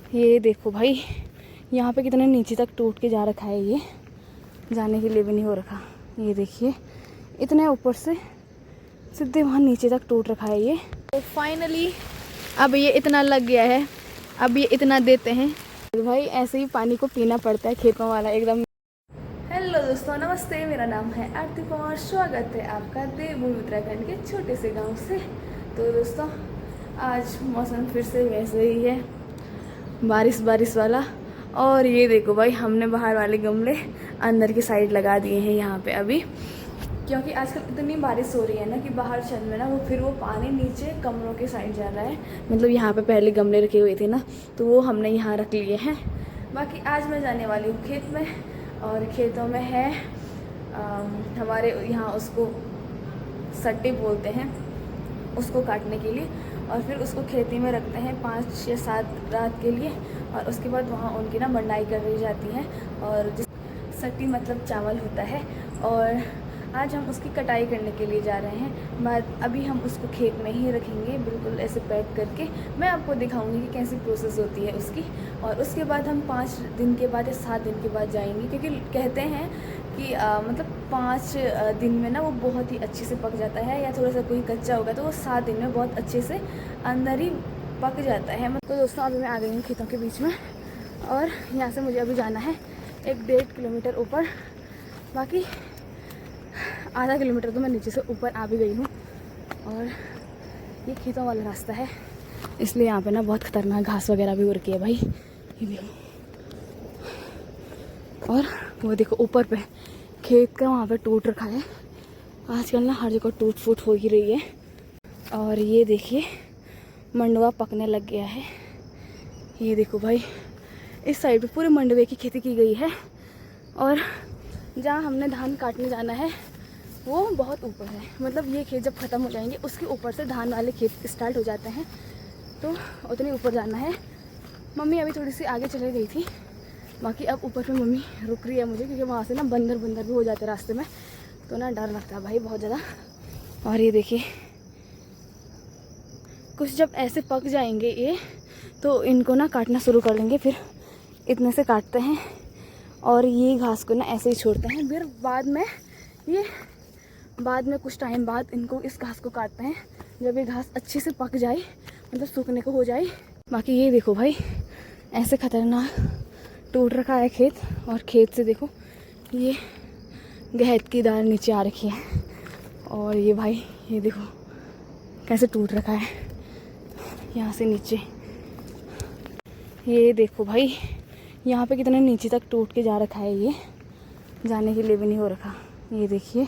ये देखो भाई, यहाँ पे कितने नीचे तक टूट के जा रखा है, ये जाने के लिए भी नहीं हो रखा। ये देखिए इतने ऊपर से सीधे वहाँ नीचे तक टूट रखा है ये। तो फाइनली अब ये इतना लग गया है, अब ये इतना देते हैं। तो भाई ऐसे ही पानी को पीना पड़ता है, खेतों वाला एकदम। हेलो दोस्तों, नमस्ते, मेरा नाम है आरती और स्वागत है आपका देवभूमि उत्तराखंड के छोटे से गांव से। तो दोस्तों आज मौसम फिर से वैसे ही है, बारिश बारिश वाला। और ये देखो भाई, हमने बाहर वाले गमले अंदर की साइड लगा दिए हैं यहाँ पे अभी, क्योंकि आजकल इतनी बारिश हो रही है ना कि बाहर छत में ना वो पानी नीचे कमरों के साइड जा रहा है। मतलब यहाँ पे पहले गमले रखे हुए थे ना, तो वो हमने यहाँ रख लिए हैं। बाकी आज मैं जाने वाली हूँ खेत में, और खेतों में है हमारे यहाँ उसको सट्टे बोलते हैं, उसको काटने के लिए। और फिर उसको खेती में रखते हैं 5 या 7 रात के लिए, और उसके बाद वहाँ उनकी ना मंडाई कर दी जाती है। और जिस सट्टी मतलब चावल होता है, और आज हम उसकी कटाई करने के लिए जा रहे हैं। बाद अभी हम उसको खेत में ही रखेंगे, बिल्कुल ऐसे पैक करके। मैं आपको दिखाऊंगी कि कैसी प्रोसेस होती है उसकी। और उसके बाद हम 5 दिन के बाद या 7 दिन के बाद जाएंगे, क्योंकि कहते हैं कि मतलब 5 दिन में ना वो बहुत ही अच्छे से पक जाता है, या थोड़ा सा कोई कच्चा होगा तो वो 7 दिन में बहुत अच्छे से अंदर ही पक जाता है। तो दोस्तों अभी मैं आ गई हूँ खेतों के बीच में, और यहाँ से मुझे अभी जाना है 1-1.5 किलोमीटर ऊपर। बाकी आधा किलोमीटर तो मैं नीचे से ऊपर आ भी गई हूँ। और ये खेतों वाला रास्ता है, इसलिए यहाँ पे ना बहुत खतरनाक घास वगैरह भी हो रखी है भाई, ये भी। और वो देखो ऊपर पे खेत का वहाँ पे टूट रखा है। आजकल ना हर जगह टूट फूट हो ही रही है। और ये देखिए मंडवा पकने लग गया है। ये देखो भाई, इस साइड पे पूरे मंडवे की खेती की गई है, और जहाँ हमने धान काटने जाना है वो बहुत ऊपर है। मतलब ये खेत जब ख़त्म हो जाएंगे उसके ऊपर से धान वाले खेत स्टार्ट हो जाते हैं, तो उतनी ऊपर जाना है। मम्मी अभी थोड़ी सी आगे चले गई थी, बाकी अब ऊपर पे मम्मी रुक रही है मुझे, क्योंकि वहाँ से ना बंदर भी हो जाते रास्ते में, तो ना डर लगता है भाई बहुत ज़्यादा। और ये देखिए कुछ जब ऐसे पक जाएंगे ये, तो इनको ना काटना शुरू कर देंगे। फिर इतने से काटते हैं, और ये घास को ना ऐसे ही छोड़ते हैं। फिर बाद में कुछ टाइम बाद इनको, इस घास को काटते हैं जब ये घास अच्छे से पक जाए, मतलब सूखने को हो जाए। बाकी ये देखो भाई, ऐसे खतरनाक टूट रखा है खेत। और खेत से देखो ये गहत की दाल नीचे आ रखी है। और ये भाई ये देखो कैसे टूट रखा है यहाँ से नीचे। ये देखो भाई, यहाँ पे कितने नीचे तक टूट के जा रखा है, ये जाने के लिए भी नहीं हो रखा। ये देखिए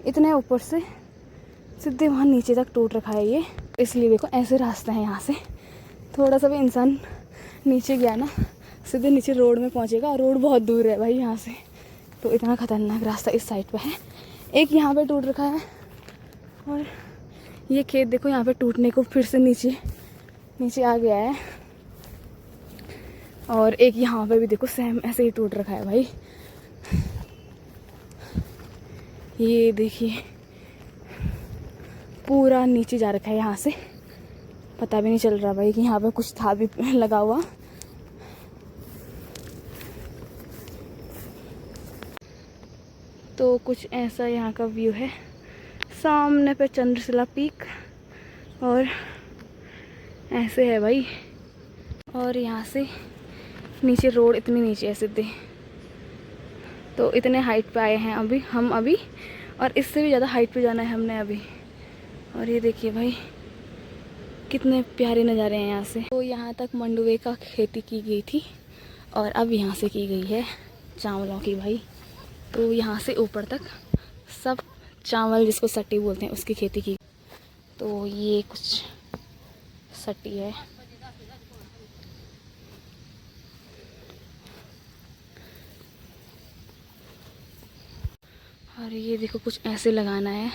इतने ऊपर से सीधे वहाँ नीचे तक टूट रखा है ये। इसलिए देखो ऐसे रास्ता है, यहाँ से थोड़ा सा भी इंसान नीचे गया ना, सीधे नीचे रोड में पहुँचेगा। और रोड बहुत दूर है भाई यहाँ से, तो इतना खतरनाक रास्ता इस साइड पे है। एक यहाँ पे टूट रखा है, और ये खेत देखो यहाँ पे टूटने को फिर से नीचे आ गया है। और एक यहाँ पे भी देखो सेम ऐसे ही टूट रखा है भाई। ये देखिए पूरा नीचे जा रखा है, यहाँ से पता भी नहीं चल रहा भाई कि यहाँ पे कुछ था भी लगा हुआ। तो कुछ ऐसा यहाँ का व्यू है। सामने पे चंद्रशिला पीक, और ऐसे है भाई। और यहाँ से नीचे रोड इतनी नीचे है सीधे, तो इतने हाइट पे आए हैं हम अभी, और इससे भी ज़्यादा हाइट पे जाना है हमने अभी। और ये देखिए भाई कितने प्यारे नज़ारे हैं यहाँ से। तो यहाँ तक मंडुवे का खेती की गई थी, और अब यहाँ से की गई है चावलों की भाई। तो यहाँ से ऊपर तक सब चावल, जिसको सट्टी बोलते हैं, उसकी खेती की। तो ये कुछ सट्टी है। और ये देखो कुछ ऐसे लगाना है।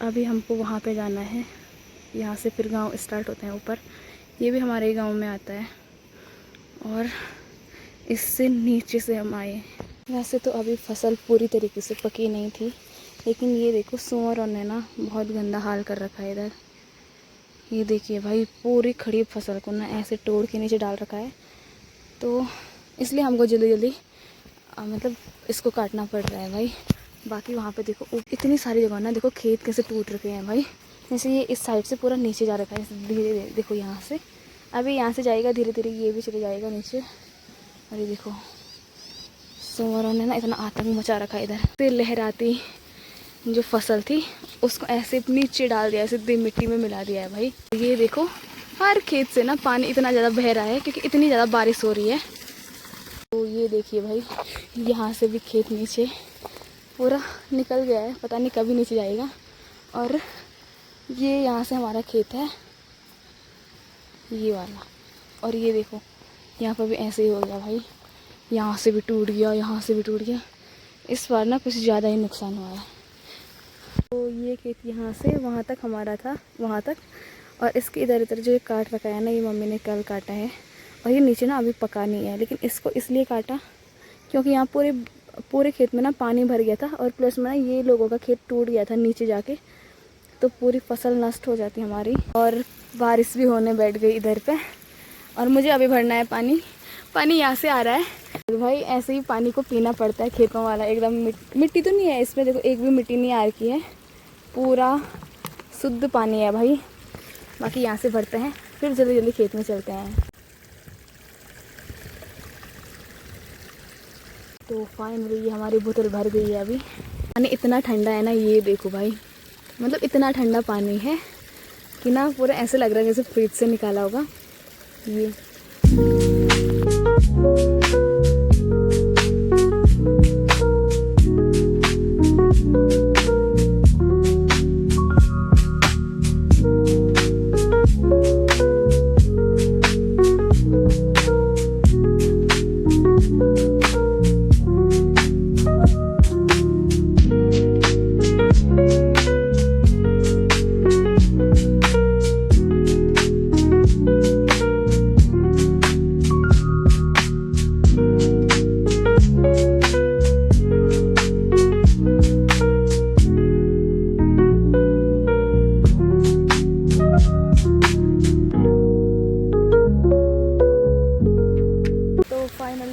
अभी हमको वहाँ पे जाना है, यहाँ से फिर गांव स्टार्ट होते हैं ऊपर। ये भी हमारे गांव में आता है, और इससे नीचे से हम आए। वैसे तो अभी फसल पूरी तरीके से पकी नहीं थी, लेकिन ये देखो सूअरों ने ना बहुत गंदा हाल कर रखा है इधर। ये देखिए भाई, पूरी खड़ी फसल को ना ऐसे तोड़ के नीचे डाल रखा है, तो इसलिए हमको जल्दी जल्दी मतलब इसको काटना पड़ रहा है भाई। बाकी वहाँ पे देखो इतनी सारी जगह ना, देखो खेत कैसे टूट रखे हैं भाई। जैसे ये इस साइड से पूरा नीचे जा रखा है धीरे धीरे, देखो यहाँ से, अभी यहाँ से जाएगा धीरे धीरे, ये भी चले जाएगा नीचे। अरे देखो सुअरों ने ना इतना आतंक मचा रखा है इधर। फिर लहराती जो फसल थी उसको ऐसे नीचे डाल दिया, सीधे मिट्टी में मिला दिया है भाई। ये देखो हर खेत से ना पानी इतना ज़्यादा बह रहा है क्योंकि इतनी ज़्यादा बारिश हो रही है। तो ये देखिए भाई, यहाँ से भी खेत नीचे पूरा निकल गया है, पता नहीं कभी नीचे जाएगा। और ये यहाँ से हमारा खेत है ये वाला, और ये देखो यहाँ पर भी ऐसे ही हो गया भाई, यहाँ से भी टूट गया, यहाँ से भी टूट गया। इस बार ना कुछ ज़्यादा ही नुकसान हुआ है। तो ये खेत यहाँ से वहाँ तक हमारा था, वहाँ तक, और इसके इधर इधर जो काट रखा है ना, ये मम्मी ने कल काटा है। और ये नीचे ना अभी पका नहीं है, लेकिन इसको इसलिए काटा क्योंकि यहाँ पूरे खेत में ना पानी भर गया था, और प्लस में ना ये लोगों का खेत टूट गया था नीचे जाके, तो पूरी फसल नष्ट हो जाती हमारी। और बारिश भी होने बैठ गई इधर पे, और मुझे अभी भरना है पानी। पानी यहाँ से आ रहा है तो भाई, ऐसे ही पानी को पीना पड़ता है खेतों वाला। एकदम मिट्टी तो नहीं है इसमें, देखो एक भी मिट्टी नहीं आ रखी है, पूरा शुद्ध पानी है भाई। बाकी यहाँ से भरते हैं, फिर जल्दी जल्दी खेत में चलते हैं। तो फाइनली ये हमारी बोतल भर गई है अभी। पानी इतना ठंडा है ना, ये देखो भाई, मतलब इतना ठंडा पानी है कि ना पूरा ऐसे लग रहा है जैसे फ्रिज से निकाला होगा ये।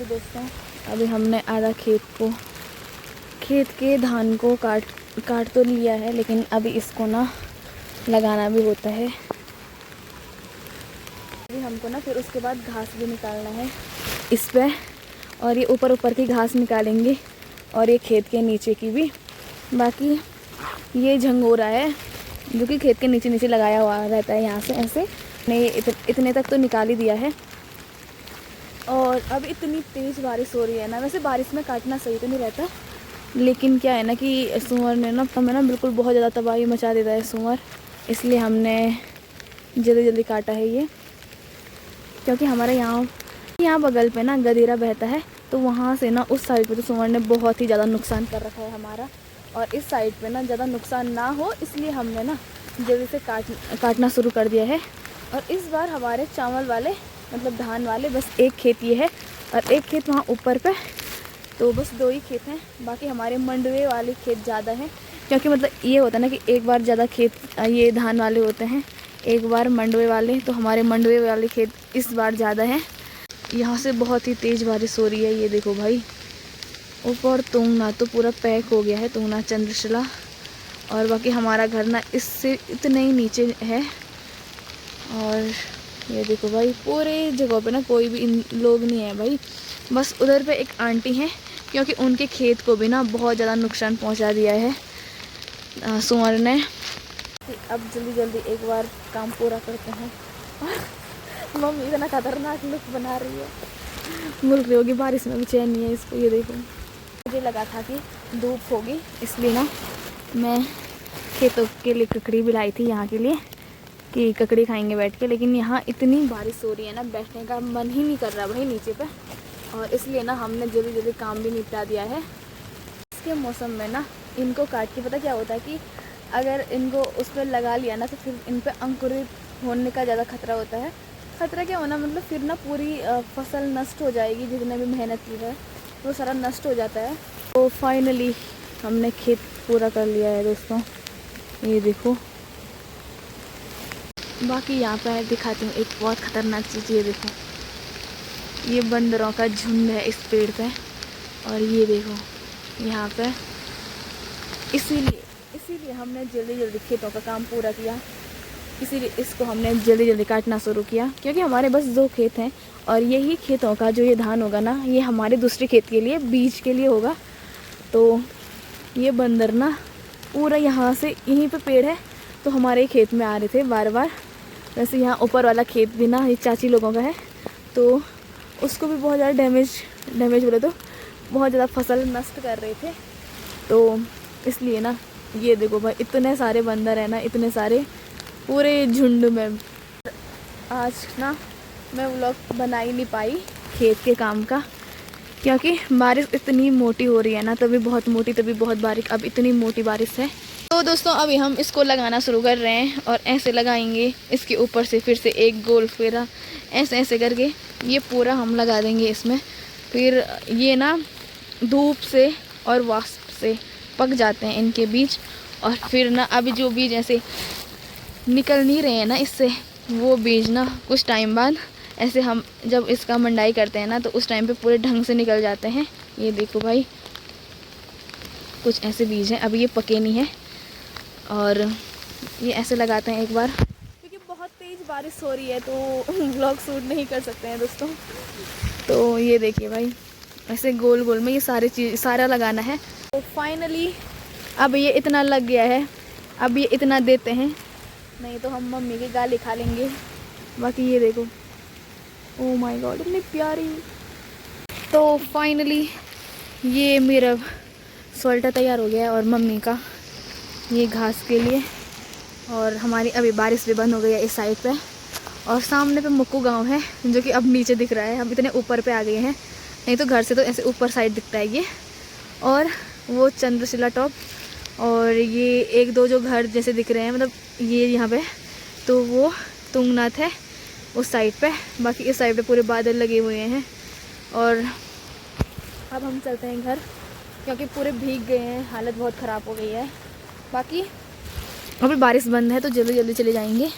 दोस्तों अभी हमने आधा खेत के धान को काट तो लिया है, लेकिन अभी इसको ना लगाना भी होता है। अभी हमको ना फिर उसके बाद घास भी निकालना है इस पे, और ये ऊपर की घास निकालेंगे, और ये खेत के नीचे की भी। बाकी ये झंगोरा है जो कि खेत के नीचे लगाया हुआ रहता है, यहाँ से ऐसे ने इतने तक तो निकाल ही दिया है। और अब इतनी तेज़ बारिश हो रही है ना, वैसे बारिश में काटना सही तो नहीं रहता, लेकिन क्या है ना कि सूअर ने ना हमें ना बिल्कुल बहुत ज़्यादा तबाही मचा देता है सूअर, इसलिए हमने जल्दी जल्दी काटा है ये। क्योंकि हमारे यहाँ बगल पे ना गदेरा बहता है, तो वहाँ से ना उस साइड पे तो सूअर ने बहुत ही ज़्यादा नुकसान कर रखा है हमारा, और इस साइड पे ना ज़्यादा नुकसान ना हो इसलिए हमने ना जल्दी से काटना शुरू कर दिया है। और इस बार हमारे चावल वाले मतलब धान वाले बस एक खेत ये है, और एक खेत वहाँ ऊपर पे, तो बस 2 ही खेत हैं। बाकी हमारे मंडवे वाले खेत ज़्यादा हैं, क्योंकि मतलब ये होता है ना कि एक बार ज़्यादा खेत ये धान वाले होते हैं, एक बार मंडवे वाले, तो हमारे मंडवे वाले खेत इस बार ज़्यादा है। यहाँ से बहुत ही तेज़ बारिश हो रही है, ये देखो भाई। ऊपर तुंगना तो पूरा पैक हो गया है, तुंगना चंद्रशिला, और बाकी हमारा घर ना इससे इतने ही नीचे है। और ये देखो भाई, पूरे जगह पे ना कोई भी लोग नहीं है भाई, बस उधर पे एक आंटी हैं, क्योंकि उनके खेत को भी ना बहुत ज़्यादा नुकसान पहुंचा दिया है सूअर ने। अब जल्दी जल्दी एक बार काम पूरा करते हैं। मम्मी इतना खतरनाक लुक बना रही है, मुड़ रही होगी, बारिश में भी चैन नहीं है इसको। ये देखो, मुझे लगा था कि धूप होगी, इसलिए ना मैं खेतों के लिए ककड़ी भी लाई थी यहाँ के लिए कि ककड़ी खाएंगे बैठ के, लेकिन यहाँ इतनी बारिश हो रही है ना, बैठने का मन ही नहीं कर रहा भाई नीचे पे, और इसलिए ना हमने जल्दी जल्दी काम भी निपटा दिया है। इसके मौसम में ना इनको काट के पता क्या होता है कि अगर इनको उस पर लगा लिया ना, तो फिर इन पर अंकुरित होने का ज़्यादा खतरा होता है। खतरा क्या होना मतलब फिर ना पूरी फसल नष्ट हो जाएगी, जितने भी मेहनत की है वो सारा नष्ट हो जाता है। तो फाइनली हमने खेत पूरा कर लिया है दोस्तों, ये देखो। बाकी यहाँ पर दिखाती हूँ एक बहुत ख़तरनाक चीज़, ये देखो, ये बंदरों का झुंड है इस पेड़ पे। और ये देखो यहाँ पे, इसीलिए हमने जल्दी जल्दी खेतों का काम पूरा किया, इसीलिए इसको हमने जल्दी जल्दी काटना शुरू किया, क्योंकि हमारे बस 2 खेत हैं और यही खेतों का जो ये धान होगा ना, ये हमारे दूसरे खेत के लिए बीज के लिए होगा। तो ये बंदर ना पूरा यहाँ से, यहीं पे पेड़ है तो हमारे खेत में आ रहे थे बार बार। वैसे यहाँ ऊपर वाला खेत भी ना ये चाची लोगों का है, तो उसको भी बहुत ज़्यादा डैमेज बोले तो बहुत ज़्यादा फसल नष्ट कर रहे थे। तो इसलिए ना ये देखो भाई, इतने सारे बंदर हैं ना, इतने सारे पूरे झुंड में। आज ना मैं व्लॉग बना ही नहीं पाई खेत के काम का, क्योंकि बारिश इतनी मोटी हो रही है ना, तभी बहुत मोटी, तभी बहुत बारीक, अब इतनी मोटी बारिश है। तो दोस्तों अभी हम इसको लगाना शुरू कर रहे हैं और ऐसे लगाएंगे इसके ऊपर से, फिर से एक गोल फेरा ऐसे ऐसे करके ये पूरा हम लगा देंगे इसमें। फिर ये ना धूप से और वाष्प से पक जाते हैं इनके बीज, और फिर ना अभी जो बीज ऐसे निकल नहीं रहे हैं ना इससे, वो बीज ना कुछ टाइम बाद ऐसे हम जब इसका मंडाई करते हैं ना, तो उस टाइम पे पूरे ढंग से निकल जाते हैं। ये देखो भाई, कुछ ऐसे बीज हैं, अभी ये पके नहीं है। और ये ऐसे लगाते हैं एक बार, क्योंकि बहुत तेज़ बारिश हो रही है तो व्लॉग शूट नहीं कर सकते हैं दोस्तों। तो ये देखिए भाई, ऐसे गोल गोल में ये सारा लगाना है। तो फाइनली अब ये इतना लग गया है, अब ये इतना देते हैं, नहीं तो हम मम्मी की गाली खा लेंगे। बाकी ये देखो, ओह माय गॉड, इतनी प्यारी। तो फाइनली ये मेरा सोल्टा तैयार हो गया है, और मम्मी का ये घास के लिए। और हमारी अभी बारिश भी बंद हो गई है इस साइड पे, और सामने पे मुक्कू गांव है जो कि अब नीचे दिख रहा है, हम इतने ऊपर पे आ गए हैं, नहीं तो घर से तो ऐसे ऊपर साइड दिखता है ये। और वो चंद्रशिला टॉप, और ये 1-2 जो घर जैसे दिख रहे हैं, मतलब ये यहाँ पे, तो वो तुंगनाथ है उस साइड पे। बाकी इस साइड पे पूरे बादल लगे हुए हैं। और अब हम चलते हैं घर, क्योंकि पूरे भीग गए हैं, हालत बहुत ख़राब हो गई है। बाकी अभी बारिश बंद है तो जल्दी जल्दी चले जाएंगे।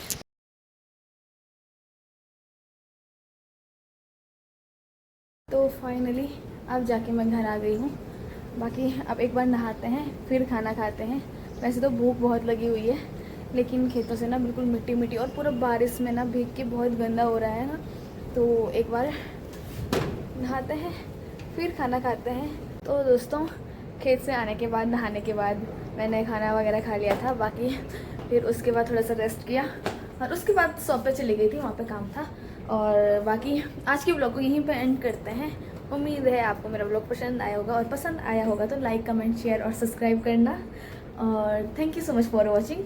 तो फाइनली अब जाके मैं घर आ गई हूँ। बाकी अब एक बार नहाते हैं, फिर खाना खाते हैं। वैसे तो भूख बहुत लगी हुई है, लेकिन खेतों से ना बिल्कुल मिट्टी मिट्टी, और पूरा बारिश में ना भीग के बहुत गंदा हो रहा है ना, तो एक बार नहाते हैं फिर खाना खाते हैं। तो दोस्तों खेत से आने के बाद, नहाने के बाद मैंने खाना वगैरह खा लिया था। बाकी फिर उसके बाद थोड़ा सा रेस्ट किया, और उसके बाद शॉप पे चली गई थी, वहाँ पे काम था। और बाकी आज के ब्लॉग को यहीं पे एंड करते हैं। उम्मीद है आपको मेरा ब्लॉग पसंद आया होगा, और पसंद आया होगा तो लाइक, कमेंट, शेयर और सब्सक्राइब करना। और thank you so much for watching.